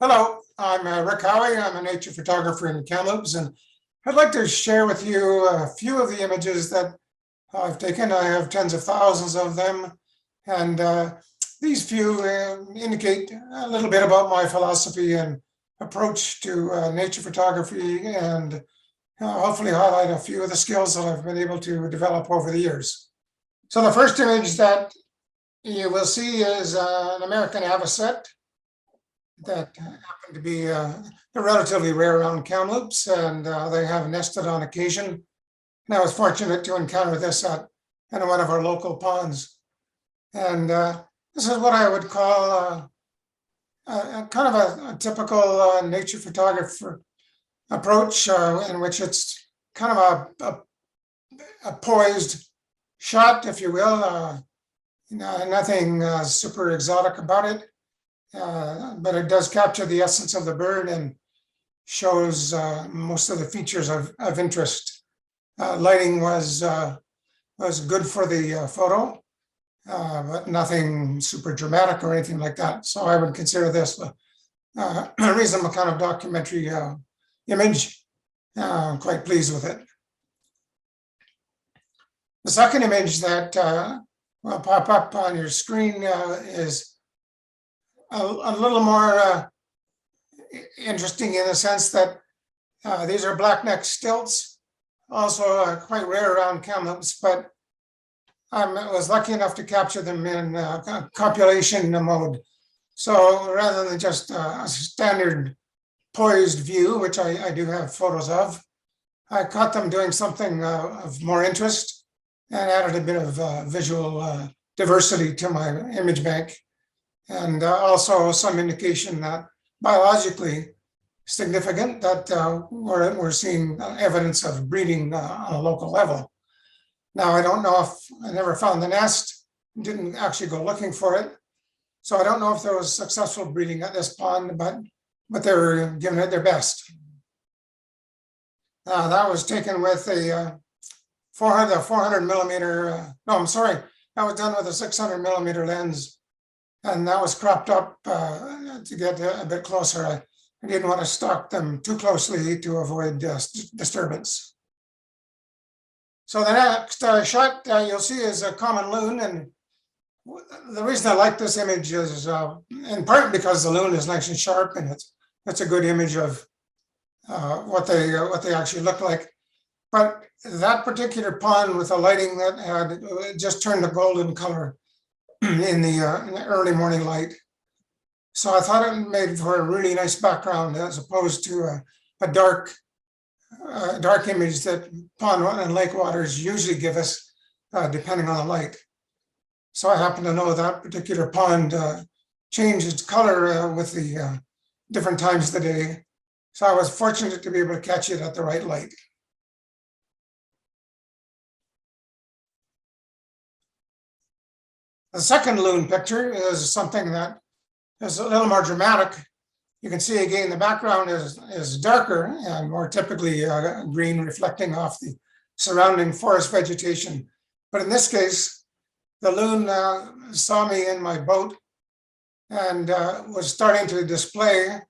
Hello, I'm Rick Howie. I'm a nature photographer in Kamloops, and I'd like to share with you a few of the images that I've taken. I have tens of thousands of them, and these few indicate a little bit about my philosophy and approach to nature photography, and hopefully highlight a few of the skills that I've been able to develop over the years. So the first image that you will see is an American avocet that happen to be they're relatively rare around Kamloops, and they have nested on occasion. And I was fortunate to encounter this in one of our local ponds. And this is what I would call kind of a typical nature photographer approach, in which it's kind of a poised shot, if you will. Nothing super exotic about it. But it does capture the essence of the bird and shows most of the features of interest. Lighting was good for the photo, but nothing super dramatic or anything like that. So I would consider this a reasonable kind of documentary image. I'm quite pleased with it. The second image that will pop up on your screen is a little more interesting in the sense that these are blackneck stilts, also quite rare around Kamloops, but I was lucky enough to capture them in copulation mode. So rather than just a standard poised view, which I do have photos of, I caught them doing something of more interest and added a bit of visual diversity to my image bank. And also some indication that biologically significant that we're seeing evidence of breeding on a local level. Now, I don't know if I never found the nest, didn't actually go looking for it. So I don't know if there was successful breeding at this pond, but they were giving it their best. That was taken with a 400 millimeter, no, I'm sorry, that was done with a 600 millimeter lens. And that was cropped up to get a bit closer. I didn't want to stalk them too closely to avoid disturbance. So the next shot you'll see is a common loon. And the reason I like this image is in part because the loon is nice and sharp, and it's a good image of what they actually look like. But that particular pond with the lighting that had just turned a golden color in the early morning light. So I thought it made for a really nice background as opposed to a dark image that pond and lake waters usually give us, depending on the light. So I happen to know that particular pond changed its color with the different times of the day. So I was fortunate to be able to catch it at the right light. The second loon picture is something that is a little more dramatic. You can see again the background is darker and more typically green, reflecting off the surrounding forest vegetation. But in this case, the loon saw me in my boat and was starting to display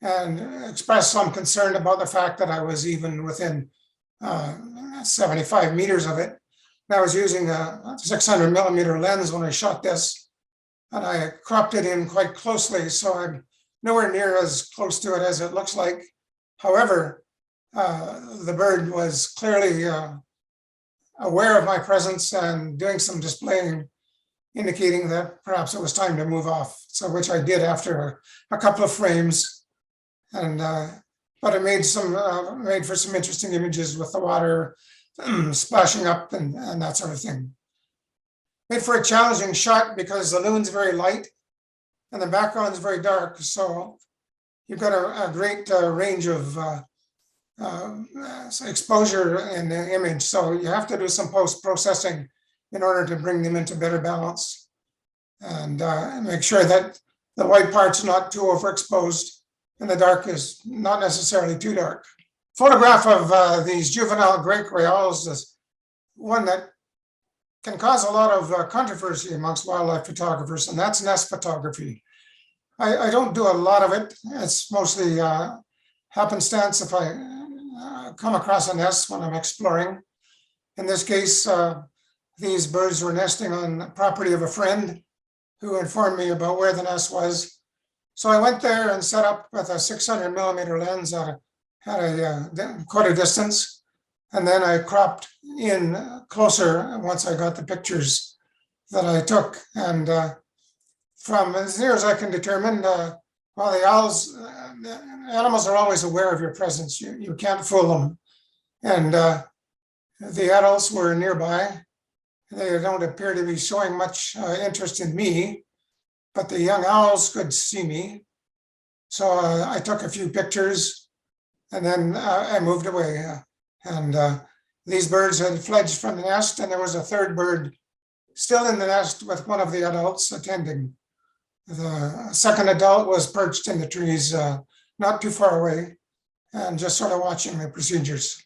and express some concern about the fact that I was even within 75 meters of it. I was using a 600 millimeter lens when I shot this, and I cropped it in quite closely, so I'm nowhere near as close to it as it looks like. However, the bird was clearly aware of my presence and doing some displaying, indicating that perhaps it was time to move off. So which I did after a couple of frames, and but it made for some interesting images with the water splashing up and that sort of thing. Made for a challenging shot because the loon's very light and the background is very dark. So you've got a great range of exposure in the image. So you have to do some post-processing in order to bring them into better balance and make sure that the white part's not too overexposed and the dark is not necessarily too dark. Photograph of these juvenile gray creoles is one that can cause a lot of controversy amongst wildlife photographers, and that's nest photography. I don't do a lot of it. It's mostly happenstance if I come across a nest when I'm exploring. In this case, these birds were nesting on the property of a friend who informed me about where the nest was. So I went there and set up with a 600mm lens at quite a distance. And then I cropped in closer once I got the pictures that I took. And from as near as I can determine, well, the owls, the animals are always aware of your presence. You can't fool them. And the adults were nearby. They don't appear to be showing much interest in me, but the young owls could see me. So I took a few pictures and then I moved away. These birds had fledged from the nest, and there was a third bird still in the nest with one of the adults attending. The second adult was perched in the trees not too far away and just sort of watching the procedures.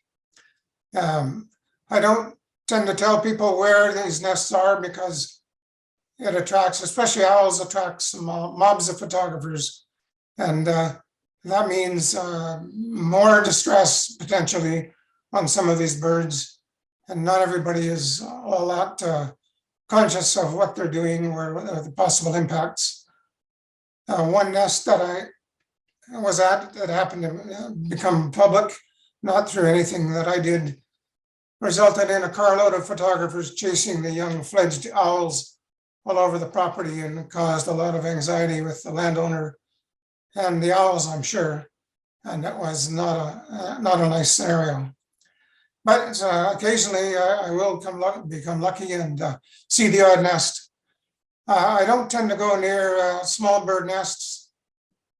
I don't tend to tell people where these nests are because it attracts, especially owls, attracts mobs of photographers. And that means more distress potentially on some of these birds. And not everybody is all that conscious of what they're doing or the possible impacts. One nest that I was at that happened to become public, not through anything that I did, resulted in a carload of photographers chasing the young fledged owls all over the property, and caused a lot of anxiety with the landowner and the owls, I'm sure. And that was not a nice scenario. But occasionally I will become lucky and see the odd nest. I don't tend to go near small bird nests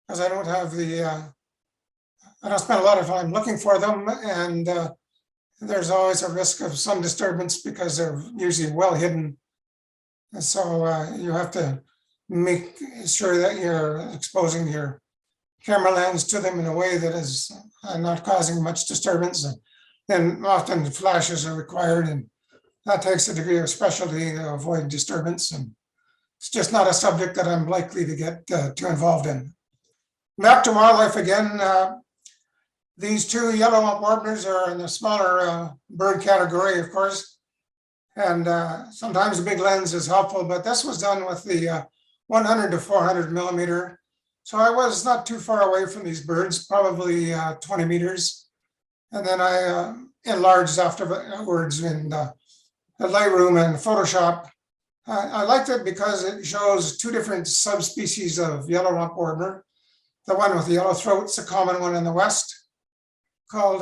because I don't have I don't spend a lot of time looking for them, and there's always a risk of some disturbance because they're usually well hidden. And so you have to make sure that you're exposing your camera lens to them in a way that is not causing much disturbance. And often flashes are required, and that takes a degree of specialty to avoid disturbance. And it's just not a subject that I'm likely to get too involved in. Back to wildlife again. These two yellow-rump warblers are in the smaller bird category, of course. And sometimes a big lens is helpful, but this was done with the 100 to 400mm. So I was not too far away from these birds, probably 20 meters. And then I enlarged afterwards in the Lightroom and Photoshop. I liked it because it shows two different subspecies of yellow-rump warbler. The one with the yellow throat's a common one in the West, called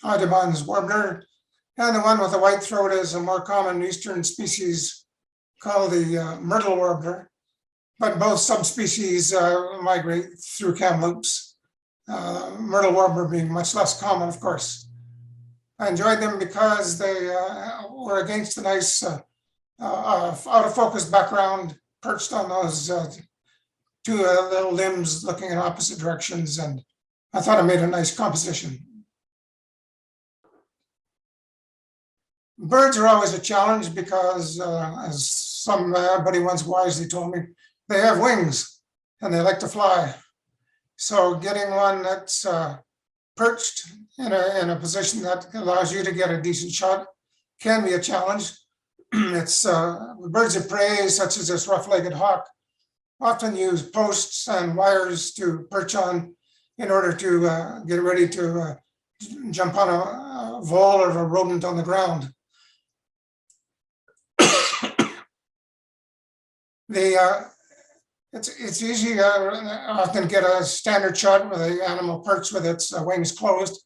Audubon's warbler, and the one with the white throat is a more common eastern species called the myrtle warbler. But both subspecies migrate through Kamloops, myrtle warbler being much less common, of course. I enjoyed them because they were against a nice out of focus background, perched on those two little limbs looking in opposite directions, and I thought it made a nice composition. Birds are always a challenge because, as somebody once wisely told me, they have wings and they like to fly. So getting one that's perched in a position that allows you to get a decent shot can be a challenge. It's birds of prey, such as this rough-legged hawk, often use posts and wires to perch on in order to get ready to jump on a vole or a rodent on the ground. It's easy to often get a standard shot with the animal perched with its wings closed.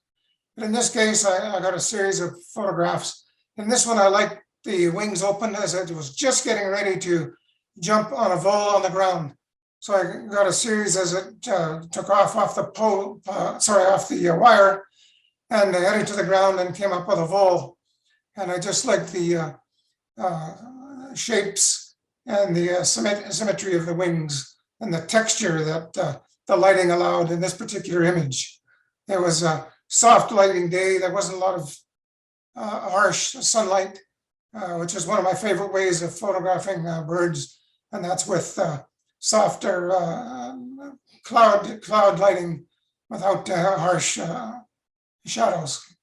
But in this case, I got a series of photographs. In this one, I like the wings open as it was just getting ready to jump on a vole on the ground. So I got a series as it took off the wire and headed to the ground and came up with a vole. And I just like the shapes and the symmetry of the wings and the texture that the lighting allowed in this particular image. It was a soft lighting day. There wasn't a lot of harsh sunlight, which is one of my favorite ways of photographing birds. And that's with softer cloud lighting without harsh shadows.